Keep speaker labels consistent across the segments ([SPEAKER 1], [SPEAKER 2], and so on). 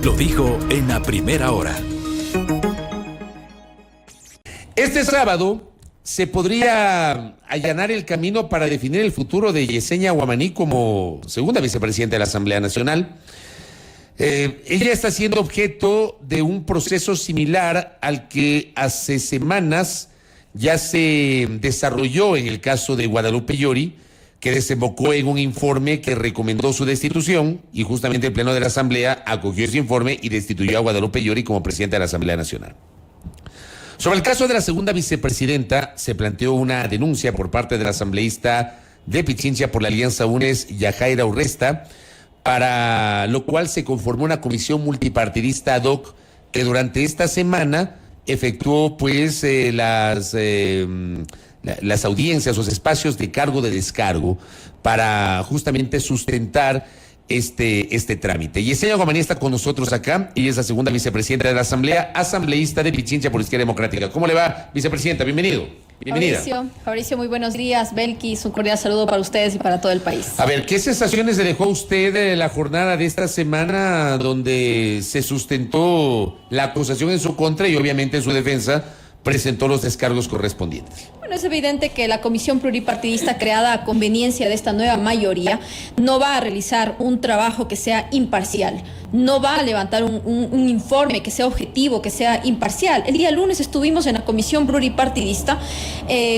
[SPEAKER 1] lo dijo en la primera hora.
[SPEAKER 2] Este sábado se podría allanar el camino para definir el futuro de Yesenia Guamaní como segunda vicepresidenta de la Asamblea Nacional. Ella está siendo objeto de un proceso similar al que hace semanas ya se desarrolló en el caso de Guadalupe Llori, que desembocó en un informe que recomendó su destitución, y justamente el Pleno de la Asamblea acogió ese informe y destituyó a Guadalupe Llori como presidenta de la Asamblea Nacional. Sobre el caso de la segunda vicepresidenta, se planteó una denuncia por parte del asambleísta de Pichincha por la Alianza UNES, Yajaira Urresta, para lo cual se conformó una comisión multipartidista ad hoc que durante esta semana efectuó pues las audiencias, los espacios de cargo de descargo para justamente sustentar este trámite. Yesenia Guamaní está con nosotros acá, y es la segunda vicepresidenta de la Asamblea, asambleísta de Pichincha por Izquierda Democrática. ¿Cómo le va, vicepresidenta? Bienvenida.
[SPEAKER 3] Fabricio, muy buenos días. Belkis, un cordial saludo para ustedes y para todo el país.
[SPEAKER 2] A ver, ¿qué sensaciones le dejó a usted de la jornada de esta semana donde se sustentó la acusación en su contra y obviamente en su defensa presentó los descargos correspondientes?
[SPEAKER 3] Bueno, es evidente que la comisión pluripartidista creada a conveniencia de esta nueva mayoría no va a realizar un trabajo que sea imparcial, no va a levantar un informe que sea objetivo, que sea imparcial. El día lunes estuvimos en la comisión pluripartidista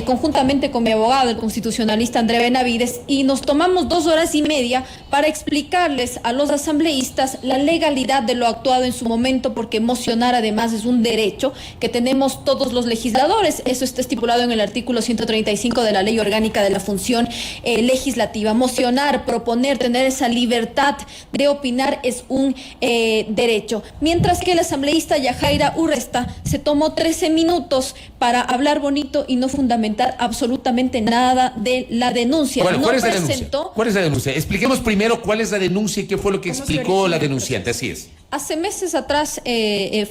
[SPEAKER 3] conjuntamente con mi abogado, el constitucionalista André Benavides, y nos tomamos 2 horas y media para explicarles a los asambleístas la legalidad de lo actuado en su momento, porque mocionar además es un derecho que tenemos todos los legisladores. Eso está estipulado en el artículo 135 de la Ley Orgánica de la Función Legislativa. Mocionar, proponer, tener esa libertad de opinar es un derecho. Mientras que el asambleísta Yajaira Urresta se tomó 13 minutos para hablar bonito y no fundamentar absolutamente nada de la denuncia.
[SPEAKER 2] Bueno, ¿cuál es la denuncia? ¿Cuál es la denuncia? Expliquemos primero cuál es la denuncia y qué fue lo que explicó la denunciante. Así es.
[SPEAKER 3] Hace meses atrás,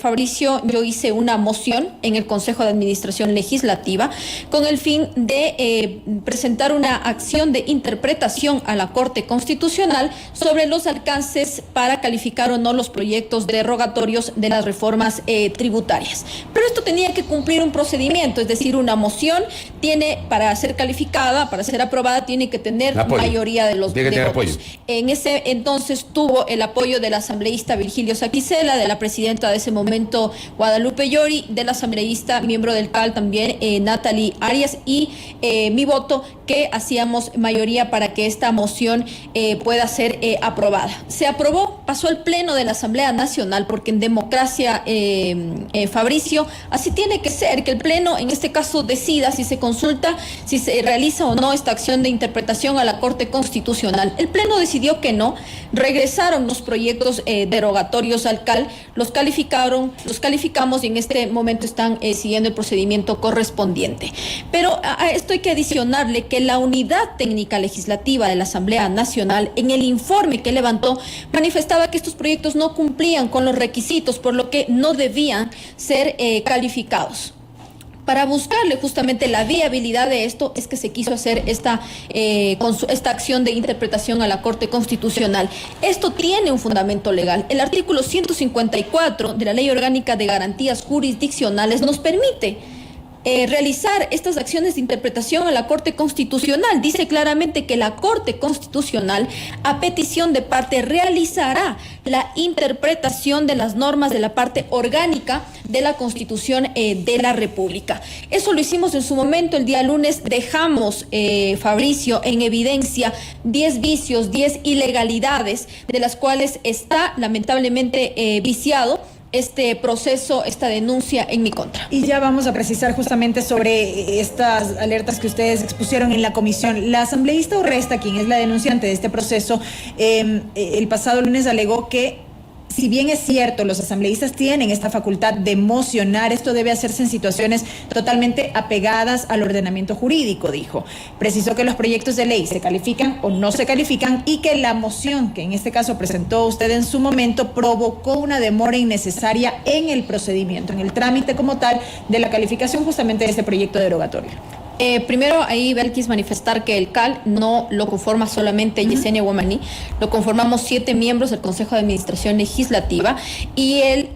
[SPEAKER 3] Fabricio, yo hice una moción en el Consejo de Administración Legislativa con el fin de presentar una acción de interpretación a la Corte Constitucional sobre los alcances para calificar o no los proyectos derogatorios de las reformas tributarias. Pero esto tenía que cumplir un procedimiento, es decir, una moción tiene, para ser calificada, para ser aprobada, tiene que tener mayoría de los votos. En ese entonces tuvo el apoyo del asambleísta Virgilio Saquicela, de la presidenta de ese momento Guadalupe Llori, del asambleísta miembro del CAL también Natalie Arias, y mi voto, que hacíamos mayoría para que esta moción pueda ser aprobada. Se aprobó, pasó al Pleno de la Asamblea Nacional, porque en democracia, Fabricio, así tiene que ser, que el Pleno en este caso decida si se consulta, si se realiza o no esta acción de interpretación a la Corte Constitucional. El Pleno decidió que no, regresaron los proyectos derogatorios al CAL, los calificamos y en este momento están siguiendo el procedimiento correspondiente. Pero a esto hay que adicionarle que la Unidad Técnica Legislativa de la Asamblea Nacional, en el informe que levantó, manifestaba que estos proyectos no cumplían con los requisitos, por lo que no debían ser calificados. Para buscarle justamente la viabilidad de esto es que se quiso hacer esta acción de interpretación a la Corte Constitucional. Esto tiene un fundamento legal. El artículo 154 de la Ley Orgánica de Garantías Jurisdiccionales nos permite realizar estas acciones de interpretación a la Corte Constitucional. Dice claramente que la Corte Constitucional, a petición de parte, realizará la interpretación de las normas de la parte orgánica de la Constitución de la República. Eso lo hicimos en su momento el día lunes. Dejamos, Fabricio, en evidencia 10 vicios, 10 ilegalidades, de las cuales está lamentablemente viciado este proceso, esta denuncia en mi contra.
[SPEAKER 4] Y ya vamos a precisar justamente sobre estas alertas que ustedes expusieron en la comisión. La asambleísta Urresta, quien es la denunciante de este proceso, el pasado lunes alegó que, si bien es cierto, los asambleístas tienen esta facultad de mocionar, esto debe hacerse en situaciones totalmente apegadas al ordenamiento jurídico, dijo. Precisó que los proyectos de ley se califican o no se califican y que la moción que en este caso presentó usted en su momento provocó una demora innecesaria en el procedimiento, en el trámite como tal de la calificación justamente de este proyecto derogatorio.
[SPEAKER 3] Primero, ahí Belkis manifestar que el CAL no lo conforma solamente Yesenia Guamaní, lo conformamos 7 miembros del Consejo de Administración Legislativa, y el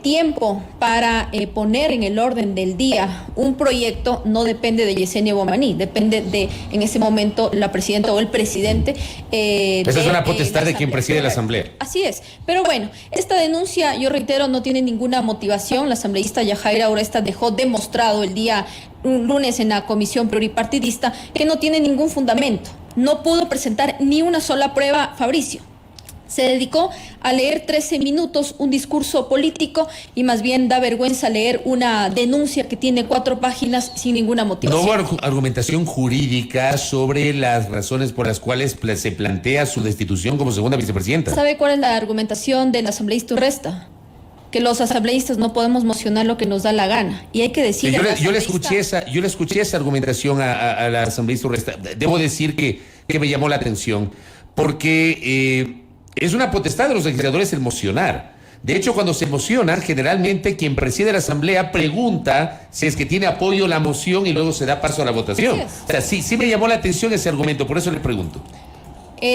[SPEAKER 3] tiempo para poner en el orden del día un proyecto no depende de Yesenia Guamaní, depende de, en ese momento, la presidenta o el presidente.
[SPEAKER 2] Esa es una potestad de quien preside la Asamblea.
[SPEAKER 3] Así es. Pero bueno, esta denuncia, yo reitero, no tiene ninguna motivación. La asambleísta Yajaira Urresta dejó demostrado el día lunes en la comisión pluripartidista que no tiene ningún fundamento. No pudo presentar ni una sola prueba, Fabricio. Se dedicó a leer 13 minutos un discurso político y más bien da vergüenza leer una denuncia que tiene 4 páginas sin ninguna motivación.
[SPEAKER 2] No hubo argumentación jurídica sobre las razones por las cuales se plantea su destitución como segunda vicepresidenta.
[SPEAKER 3] ¿Sabe cuál es la argumentación del asambleísta Urresta? Que los asambleístas no podemos mocionar lo que nos da la gana. Y hay que decir...
[SPEAKER 2] Yo le escuché esa argumentación a la asambleísta Urresta. Debo decir que me llamó la atención, porque es una potestad de los legisladores el mocionar. De hecho, cuando se mociona, generalmente quien preside la asamblea pregunta si es que tiene apoyo la moción y luego se da paso a la votación. O sea, sí me llamó la atención ese argumento, por eso le pregunto.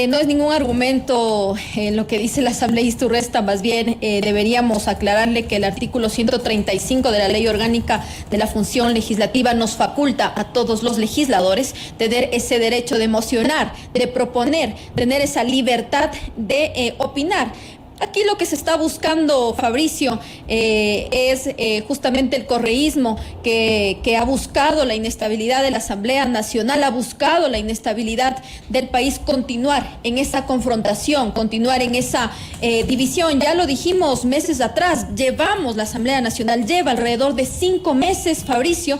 [SPEAKER 3] No es ningún argumento lo que dice la asambleísta Urresta, más bien deberíamos aclararle que el artículo 135 de la Ley Orgánica de la Función Legislativa nos faculta a todos los legisladores tener ese derecho de mocionar, de proponer, tener esa libertad de opinar. Aquí lo que se está buscando, Fabricio, es justamente el correísmo que ha buscado la inestabilidad de la Asamblea Nacional, ha buscado la inestabilidad del país, continuar en esa confrontación, continuar en esa división. Ya lo dijimos meses atrás, la Asamblea Nacional lleva alrededor de 5 meses, Fabricio,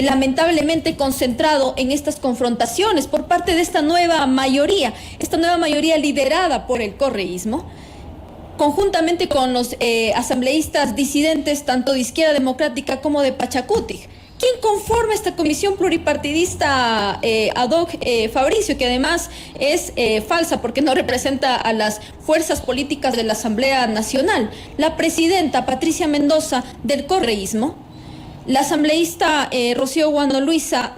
[SPEAKER 3] lamentablemente concentrado en estas confrontaciones por parte de esta nueva mayoría liderada por el correísmo, conjuntamente con los asambleístas disidentes, tanto de Izquierda Democrática como de Pachacuti. ¿Quién conforma esta comisión pluripartidista ad hoc, Fabricio, que además es falsa porque no representa a las fuerzas políticas de la Asamblea Nacional? La presidenta Patricia Mendoza del correísmo, la asambleísta Rocío Guando Luisa,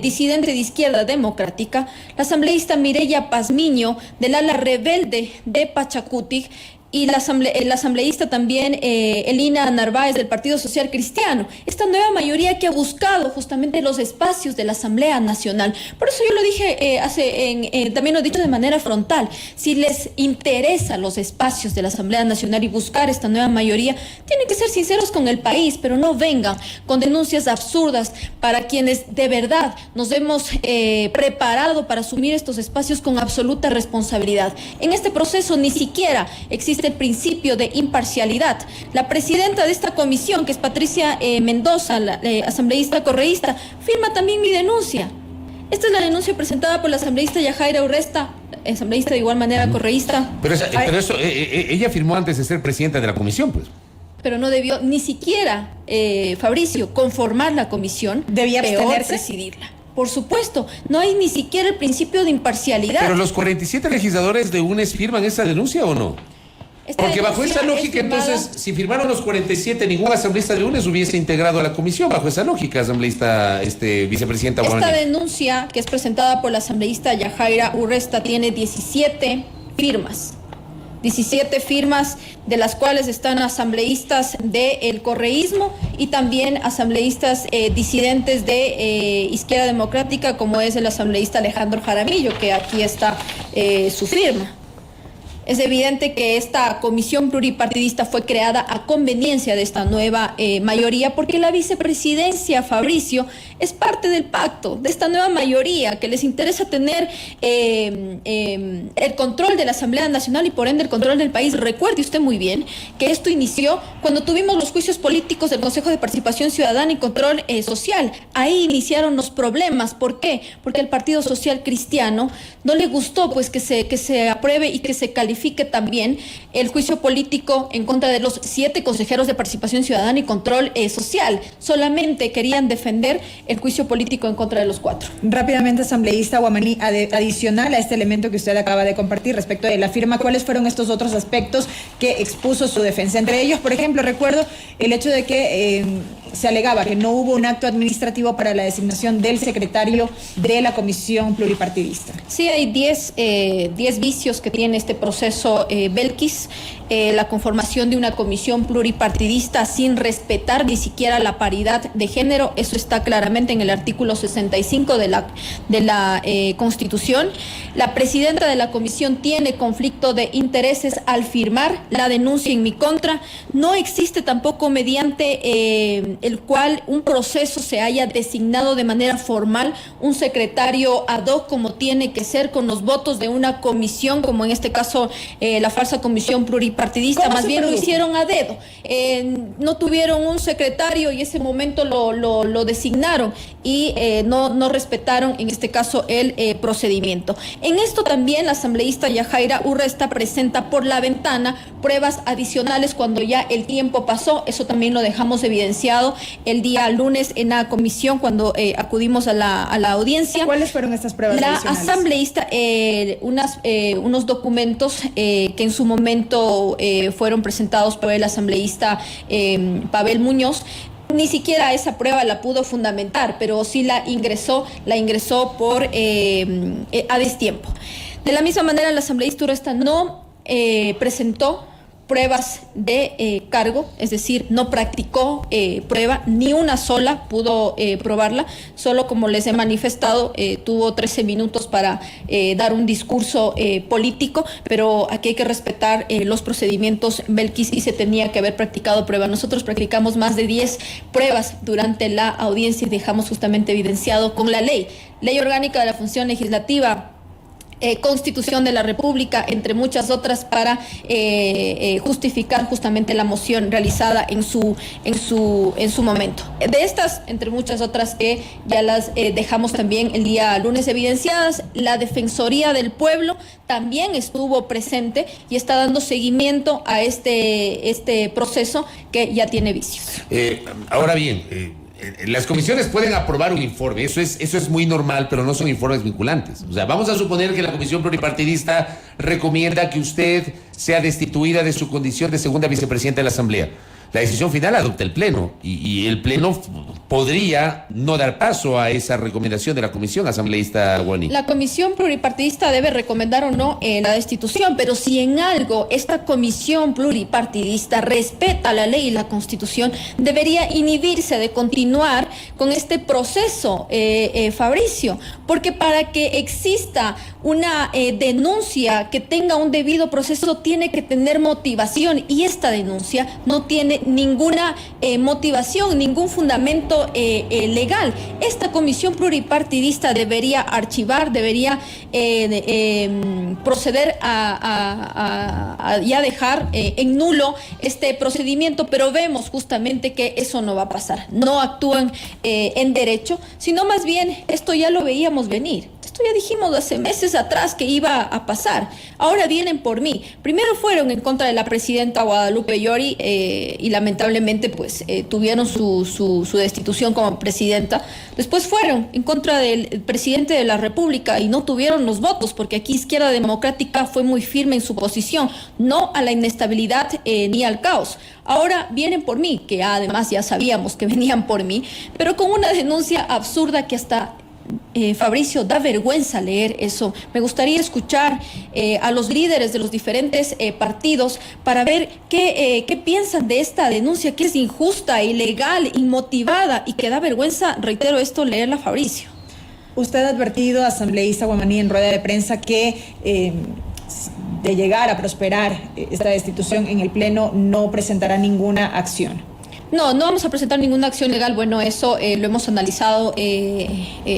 [SPEAKER 3] disidente de Izquierda Democrática, la asambleísta Mireya Pazmiño del ala rebelde de Pachacuti, y la asambleísta también Elina Narváez del Partido Social Cristiano. Esta nueva mayoría que ha buscado justamente los espacios de la Asamblea Nacional. Por eso yo lo dije también lo he dicho de manera frontal. Si les interesa los espacios de la Asamblea Nacional y buscar esta nueva mayoría, tienen que ser sinceros con el país, pero no vengan con denuncias absurdas para quienes de verdad nos hemos preparado para asumir estos espacios con absoluta responsabilidad. En este proceso ni siquiera existe el principio de imparcialidad. La presidenta de esta comisión, que es Patricia Mendoza, la asambleísta correísta, firma también mi denuncia. Esta es la denuncia presentada por la asambleísta Yajaira Urresta, asambleísta de igual manera correísta.
[SPEAKER 2] Pero eso, ella firmó antes de ser presidenta de la comisión, pues.
[SPEAKER 3] Pero no debió ni siquiera, Fabricio, conformar la comisión.
[SPEAKER 4] ¿Debía abstenerse?
[SPEAKER 3] Presidirla. Por supuesto, no hay ni siquiera el principio de imparcialidad.
[SPEAKER 2] ¿Pero los 47 legisladores de UNES firman esa denuncia o no? Porque bajo esa lógica, entonces, si firmaron los 47, ningún asambleísta de UNES hubiese integrado a la comisión, bajo esa lógica, asambleísta, vicepresidenta Guamaní.
[SPEAKER 3] Esta denuncia, que es presentada por la asambleísta Yajaira Urresta, tiene 17 firmas. 17 firmas, de las cuales están asambleístas del correísmo y también asambleístas disidentes de Izquierda Democrática, como es el asambleísta Alejandro Jaramillo, que aquí está su firma. Es evidente que esta comisión pluripartidista fue creada a conveniencia de esta nueva mayoría, porque la vicepresidencia, Fabricio, es parte del pacto de esta nueva mayoría que les interesa tener el control de la Asamblea Nacional y por ende el control del país. Recuerde usted muy bien que esto inició cuando tuvimos los juicios políticos del Consejo de Participación Ciudadana y Control Social. Ahí iniciaron los problemas. ¿Por qué? Porque al Partido Social Cristiano no le gustó pues que se apruebe y que se califique también el juicio político en contra de los 7 consejeros de Participación Ciudadana y Control Social. Solamente querían defender el juicio político en contra de los 4.
[SPEAKER 4] Rápidamente, asambleísta Guamaní, adicional a este elemento que usted acaba de compartir respecto de la firma, ¿cuáles fueron estos otros aspectos que expuso su defensa? Entre ellos, por ejemplo, recuerdo el hecho de que se alegaba que no hubo un acto administrativo para la designación del secretario de la comisión pluripartidista.
[SPEAKER 3] Sí, hay 10 vicios que tiene este proceso, Belkis. La conformación de una comisión pluripartidista sin respetar ni siquiera la paridad de género, eso está claramente en el artículo 65 de la Constitución. La presidenta de la comisión tiene conflicto de intereses al firmar la denuncia en mi contra. No existe tampoco mediante el cual un proceso se haya designado de manera formal un secretario ad hoc como tiene que ser con los votos de una comisión, como en este caso la falsa comisión pluripartidista. Más bien lo hicieron a dedo. No tuvieron un secretario y ese momento lo designaron y no respetaron en este caso el procedimiento. En esto también la asambleísta Yajaira Urresta presenta por la ventana pruebas adicionales cuando ya el tiempo pasó. Eso también lo dejamos evidenciado el día lunes en la comisión cuando acudimos a la audiencia.
[SPEAKER 4] ¿Cuáles fueron estas pruebas adicionales?
[SPEAKER 3] La asambleísta, unos documentos que en su momento fueron presentados por el asambleísta Pavel Muñoz. Ni siquiera esa prueba la pudo fundamentar, pero sí la ingresó por a destiempo. De la misma manera, la asambleísta Urresta no presentó pruebas de cargo, es decir, no practicó prueba, ni una sola pudo probarla, solo como les he manifestado, tuvo 13 minutos para dar un discurso político, pero aquí hay que respetar los procedimientos, Belkis, y se tenía que haber practicado prueba. Nosotros practicamos más de 10 pruebas durante la audiencia y dejamos justamente evidenciado con la ley orgánica de la función legislativa, Constitución de la República, entre muchas otras, para justificar justamente la moción realizada en su momento. De estas, entre muchas otras que ya las dejamos también el día lunes evidenciadas, la Defensoría del Pueblo también estuvo presente y está dando seguimiento a este proceso que ya tiene vicios.
[SPEAKER 2] Ahora bien, las comisiones pueden aprobar un informe, eso es muy normal, pero no son informes vinculantes. O sea, vamos a suponer que la comisión pluripartidista recomienda que usted sea destituida de su condición de segunda vicepresidenta de la Asamblea. La decisión final la adopta el Pleno y el Pleno podría no dar paso a esa recomendación de la comisión asambleísta Guaní.
[SPEAKER 3] La comisión pluripartidista debe recomendar o no la destitución, pero si en algo esta comisión pluripartidista respeta la ley y la Constitución, debería inhibirse de continuar con este proceso, Fabricio, porque para que exista una denuncia que tenga un debido proceso tiene que tener motivación, y esta denuncia no tiene ninguna motivación, ningún fundamento legal. Esta comisión pluripartidista debería archivar, debería proceder a ya dejar en nulo este procedimiento, pero vemos justamente que eso no va a pasar. No actúan en derecho, sino más bien esto ya lo veíamos venir. Esto ya dijimos hace meses atrás que iba a pasar. Ahora vienen por mí. Primero fueron en contra de la presidenta Guadalupe Llori y lamentablemente pues tuvieron su destitución como presidenta. Después fueron en contra del presidente de la República y no tuvieron los votos, porque aquí Izquierda Democrática fue muy firme en su posición, no a la inestabilidad ni al caos. Ahora vienen por mí, que además ya sabíamos que venían por mí, pero con una denuncia absurda que hasta Fabricio, da vergüenza leer eso. Me gustaría escuchar a los líderes de los diferentes partidos para ver qué piensan de esta denuncia, que es injusta, ilegal, inmotivada y que da vergüenza, reitero esto, leerla, Fabricio.
[SPEAKER 4] Usted ha advertido, asambleísta Guamaní, en rueda de prensa que de llegar a prosperar esta destitución en el Pleno no presentará ninguna acción.
[SPEAKER 3] No vamos a presentar ninguna acción legal. Bueno, eso lo hemos analizado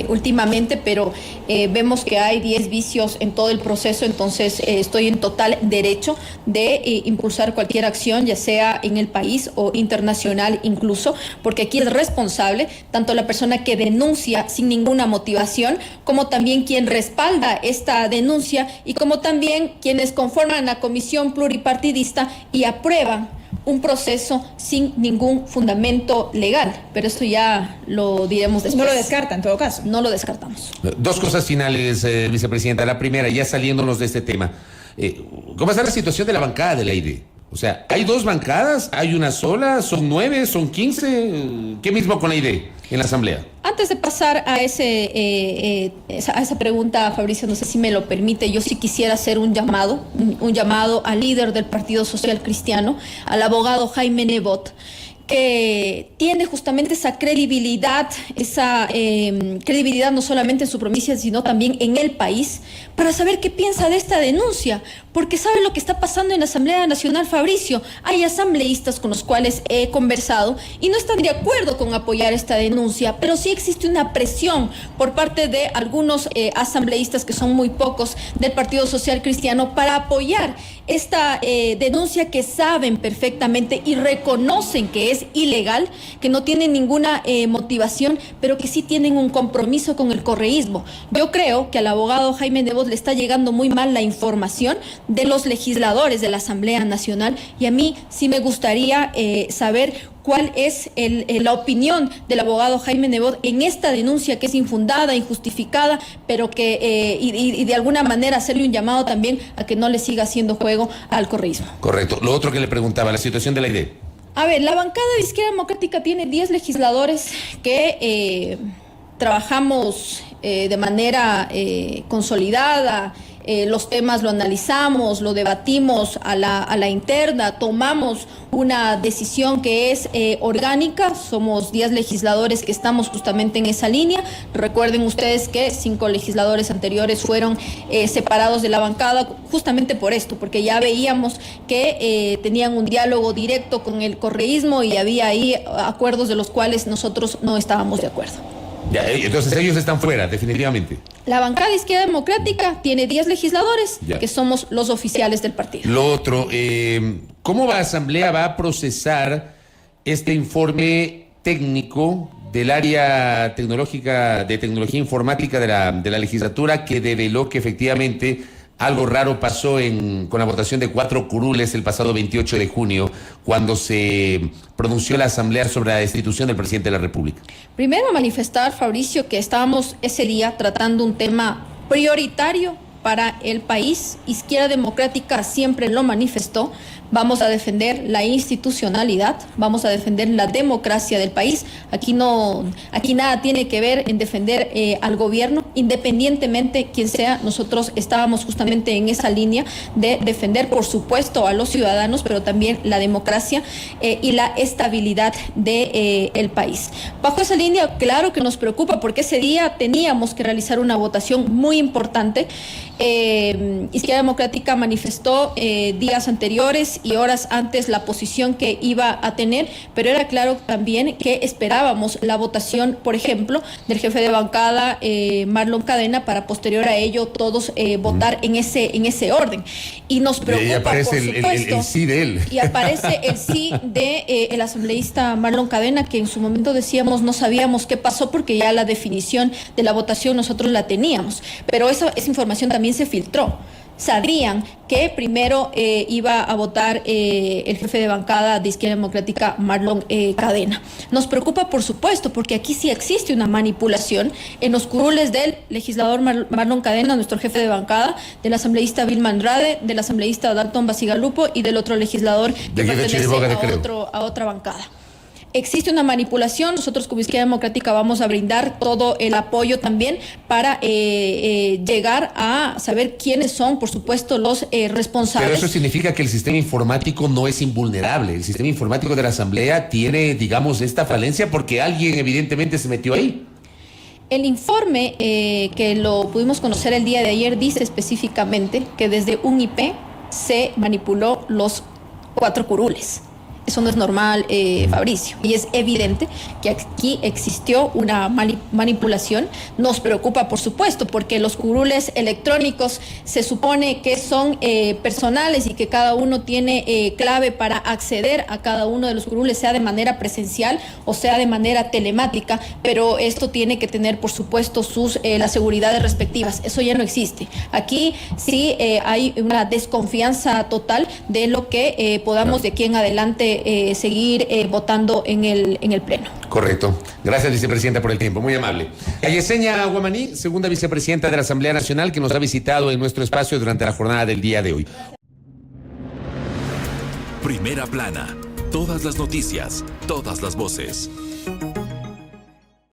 [SPEAKER 3] últimamente, pero vemos que hay 10 vicios en todo el proceso, entonces estoy en total derecho de impulsar cualquier acción, ya sea en el país o internacional incluso, porque aquí es responsable tanto la persona que denuncia sin ninguna motivación, como también quien respalda esta denuncia y como también quienes conforman la comisión pluripartidista y aprueban un proceso sin ningún fundamento legal, pero eso ya lo diremos después.
[SPEAKER 4] No lo descarta en todo caso.
[SPEAKER 3] No lo descartamos.
[SPEAKER 2] Dos cosas finales, vicepresidenta. La primera, ya saliéndonos de este tema. ¿Cómo está la situación de la bancada de la ID? O sea, ¿hay dos bancadas? ¿Hay una sola? ¿Son 9? ¿Son 15? ¿Qué mismo con la ID en la Asamblea?
[SPEAKER 3] Antes de pasar a esa pregunta, Fabricio, no sé si me lo permite, yo sí quisiera hacer un llamado al líder del Partido Social Cristiano, al abogado Jaime Nebot, que tiene justamente esa credibilidad no solamente en su provincia, sino también en el país, para saber qué piensa de esta denuncia, porque sabe lo que está pasando en la Asamblea Nacional, Fabricio. Hay asambleístas con los cuales he conversado y no están de acuerdo con apoyar esta denuncia, pero sí existe una presión por parte de algunos asambleístas, que son muy pocos, del Partido Social Cristiano, para apoyar esta denuncia que saben perfectamente y reconocen que es ilegal, que no tienen ninguna motivación, pero que sí tienen un compromiso con el correísmo. Yo creo que al abogado Jaime Nebot le está llegando muy mal la información de los legisladores de la Asamblea Nacional, y a mí sí me gustaría saber cuál es la opinión del abogado Jaime Nebot en esta denuncia, que es infundada, injustificada, pero que y de alguna manera hacerle un llamado también a que no le siga haciendo juego al correísmo.
[SPEAKER 2] Correcto. Lo otro que le preguntaba, la situación de la ID.
[SPEAKER 3] A ver, la bancada de Izquierda Democrática tiene 10 legisladores que trabajamos de manera consolidada. Los temas lo analizamos, lo debatimos a la interna, tomamos una decisión que es orgánica. Somos 10 legisladores que estamos justamente en esa línea. Recuerden ustedes que 5 legisladores anteriores fueron separados de la bancada justamente por esto, porque ya veíamos que tenían un diálogo directo con el correísmo y había ahí acuerdos de los cuales nosotros no estábamos de acuerdo.
[SPEAKER 2] Ya, entonces ellos están fuera, definitivamente.
[SPEAKER 3] La bancada de Izquierda Democrática tiene 10 legisladores,
[SPEAKER 2] ya,
[SPEAKER 3] que somos los oficiales del partido.
[SPEAKER 2] Lo otro, ¿cómo la Asamblea va a procesar este informe técnico del área tecnológica, de tecnología informática de la legislatura, que develó que efectivamente algo raro pasó con la votación de 4 curules el pasado 28 de junio, cuando se pronunció la Asamblea sobre la destitución del presidente de la República?
[SPEAKER 3] Primero, manifestar, Fabricio, que estábamos ese día tratando un tema prioritario para el país. Izquierda Democrática siempre lo manifestó. Vamos a defender la institucionalidad, vamos a defender la democracia del país. Aquí nada tiene que ver en defender al gobierno, independientemente quién sea. Nosotros estábamos justamente en esa línea de defender, por supuesto, a los ciudadanos, pero también la democracia y la estabilidad del país. Bajo esa línea, claro que nos preocupa, porque ese día teníamos que realizar una votación muy importante. Izquierda Democrática manifestó días anteriores y horas antes la posición que iba a tener, pero era claro también que esperábamos la votación, por ejemplo, del jefe de bancada, Marlon Cadena, para posterior a ello todos votar en ese orden. Y nos preocupa,
[SPEAKER 2] y aparece
[SPEAKER 3] por supuesto,
[SPEAKER 2] el sí de él.
[SPEAKER 3] Y aparece el sí de el asambleísta Marlon Cadena, que en su momento decíamos no sabíamos qué pasó, porque ya la definición de la votación nosotros la teníamos, pero esa información también se filtró. Sabrían que primero iba a votar el jefe de bancada de Izquierda Democrática, Marlon Cadena. Nos preocupa, por supuesto, porque aquí sí existe una manipulación en los curules del legislador Marlon Cadena, nuestro jefe de bancada, del asambleísta Vilma Andrade, del asambleísta Dalton Basigalupo y del otro legislador que pertenece a otra bancada. Existe una manipulación. Nosotros como Izquierda Democrática vamos a brindar todo el apoyo también para llegar a saber quiénes son, por supuesto, los responsables.
[SPEAKER 2] Pero eso significa que el sistema informático no es invulnerable. El sistema informático de la Asamblea tiene, digamos, esta falencia porque alguien evidentemente se metió ahí.
[SPEAKER 3] El informe que lo pudimos conocer el día de ayer dice específicamente que desde un IP se manipuló los 4 curules. Eso no es normal, Fabricio. Y es evidente que aquí existió una manipulación. Nos preocupa, por supuesto, porque los curules electrónicos se supone que son personales y que cada uno tiene clave para acceder a cada uno de los curules, sea de manera presencial o sea de manera telemática, pero esto tiene que tener, por supuesto, las seguridades respectivas. Eso ya no existe. Aquí sí hay una desconfianza total de lo que podamos de aquí en adelante seguir votando en el Pleno.
[SPEAKER 2] Correcto. Gracias, vicepresidenta, por el tiempo. Muy amable. Yesenia Guamaní, segunda vicepresidenta de la Asamblea Nacional, que nos ha visitado en nuestro espacio durante la jornada del día de hoy.
[SPEAKER 1] Primera plana. Todas las noticias, todas las voces.